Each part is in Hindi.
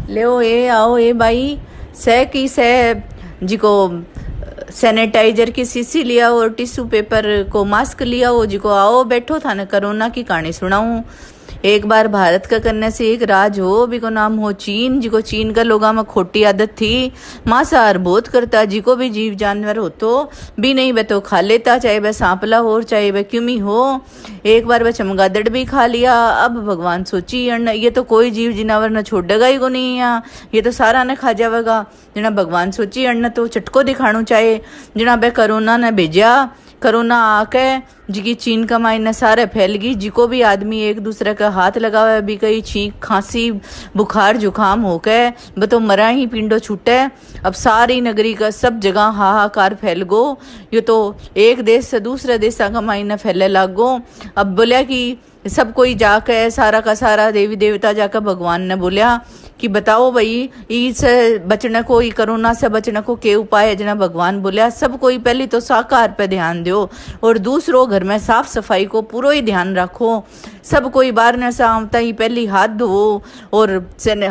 ले ए आओ ए भाई सह की सह जी को सैनिटाइजर की शीशी लिया और टिश्यू पेपर को मास्क लिया हो जी को आओ बैठो था ना कोरोना की कहानी सुनाऊं। एक बार भारत का करने से एक राज हो भी को नाम हो चीन जी को चीन का लोगा में खोटी आदत थी मांसाहार बहुत करता जी को भी जीव जानवर हो तो भी नहीं वह तो खा लेता चाहे वह सांपला हो चाहे वह क्यूमी हो। एक बार वह चमगादड़ भी खा लिया। अब भगवान सोची अन्न ये तो कोई जीव जिनावर न छोड़ेगा ही को नहीं यहाँ ये तो सारा न खा जाएगा। जना भगवान सोची अन्न तो चटको दिखाणु चाहे जना वह कोरोना ने भेजा। कोरोना आके जी चीन का माइन सारे फैल गई जिको भी आदमी एक दूसरे का हाथ लगावे भी कहीं छींक खांसी बुखार जुकाम होके वो तो मरा ही पिंडो छूटे। अब सारी नगरी का सब जगह हाहाकार फैल गो। ये तो एक देश से दूसरे देश का माइन फैले लाग गो। अब बोलिया कि सब कोई जाके सारा का सारा देवी देवता जाकर भगवान ने बोलिया कि बताओ भाई इससे बचने को ई कोरोना से बचने को के उपाय है। जना भगवान बोलिया सब कोई पहले तो शाकाहार पे ध्यान दो और दूसरों घर में साफ सफाई को पूरा ही ध्यान रखो। सब कोई बाहर न से आवता ही पहले हाथ धो और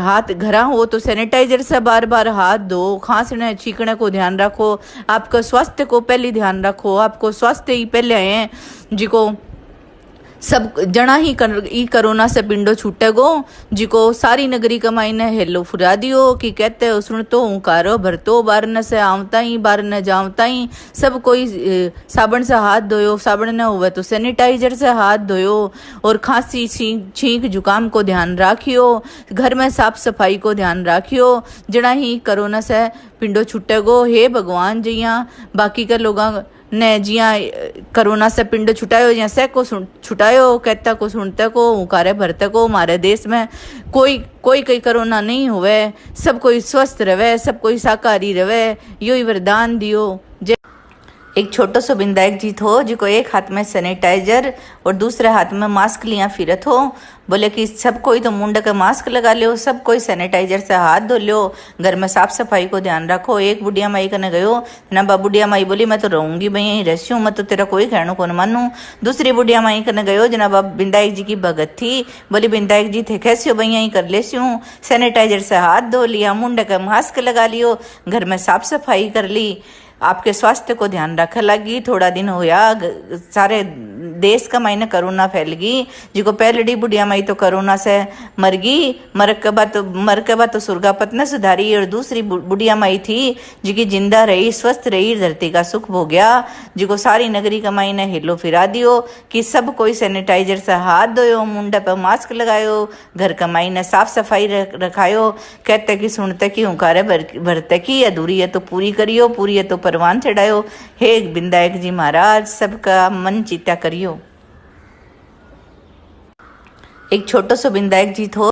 हाथ घरा हो तो सैनिटाइजर से बार बार हाथ धो खांसने छींकने को ध्यान रखो। आपका स्वास्थ्य को पहले ध्यान रखो आपको स्वास्थ्य ही पहले है जी को सब जना ही ई कोरोना से पिंडो छूटेगो जी को सारी नगरी कमाई ने हेलो फुरा दियो कि कहते हो सुन तो उकारो भरतो बार न से आवता ही बार न जावता ही सब कोई साबुन से हाथ धोयो साबुन न हुए तो सैनिटाइजर से हाथ धोयो और खांसी छींक जुकाम को ध्यान राखियो घर में साफ सफाई को ध्यान राखियो जना ही कोरोना से पिंडो छूटेगो। हे भगवान जिया बाकी के लोग ने जिया कोरोना से पिंड छुटायो या से को छुटायो कहता को सुनते को उकारे भरते को हमारे देश में कोई कोई कोरोना नहीं हुए सब कोई स्वस्थ रहे सब कोई शाकाहारी रहे यो ही वरदान दियो। एक छोटो सो विधायक जी थो जिको एक हाथ में सैनिटाइजर और दूसरे हाथ में मास्क लिया फिरत हो। बोले कि सब कोई तो मुंड का मास्क लगा लियो सब कोई सैनिटाइजर से हाथ धो लियो घर में साफ सफाई को ध्यान रखो। एक बुढ़िया माई कने गयो ना बा बुढ़िया माई बोली मैं तो रहूंगी भाई यहीं रहूं मैं तो तेरा कोई कहना कौन मानू। दूसरी बुढ़िया माई कने गयो जना बा विधायक जी की भगत थी बोली विधायक जी थे कैसे हो भाई यहीं कर लेस्यूं सैनिटाइजर से हाथ धो लिया मुंड का मास्क लगा लियो घर में साफ सफाई कर ली आपके स्वास्थ्य को ध्यान रखे लगी। थोड़ा दिन होया सारे देश का मायने कोरोना फैल गई जिको पहलड़ी बुढ़िया माई तो कोरोना से मर गई मर के बाद तो सुर्गापत ने सुधारी और दूसरी बुढ़िया माई थी जिकी जिंदा रही स्वस्थ रही धरती का सुख भोग गया जिको सारी नगरी का माई ने हिलो फिरा दियो कि सब कोई सैनिटाइजर से हाथ धोयो मुंडे पे मास्क लगायो घर का माई ने साफ सफाई रखायो। कहते कि सुनते कि हुंकारे भरते की अधूरी है तो पूरी करियो पूरी है तो परवान चढ़ायो। हे विधायक जी महाराज सबका मन चित्ता करियो। एक छोटो सो विधायक जी थो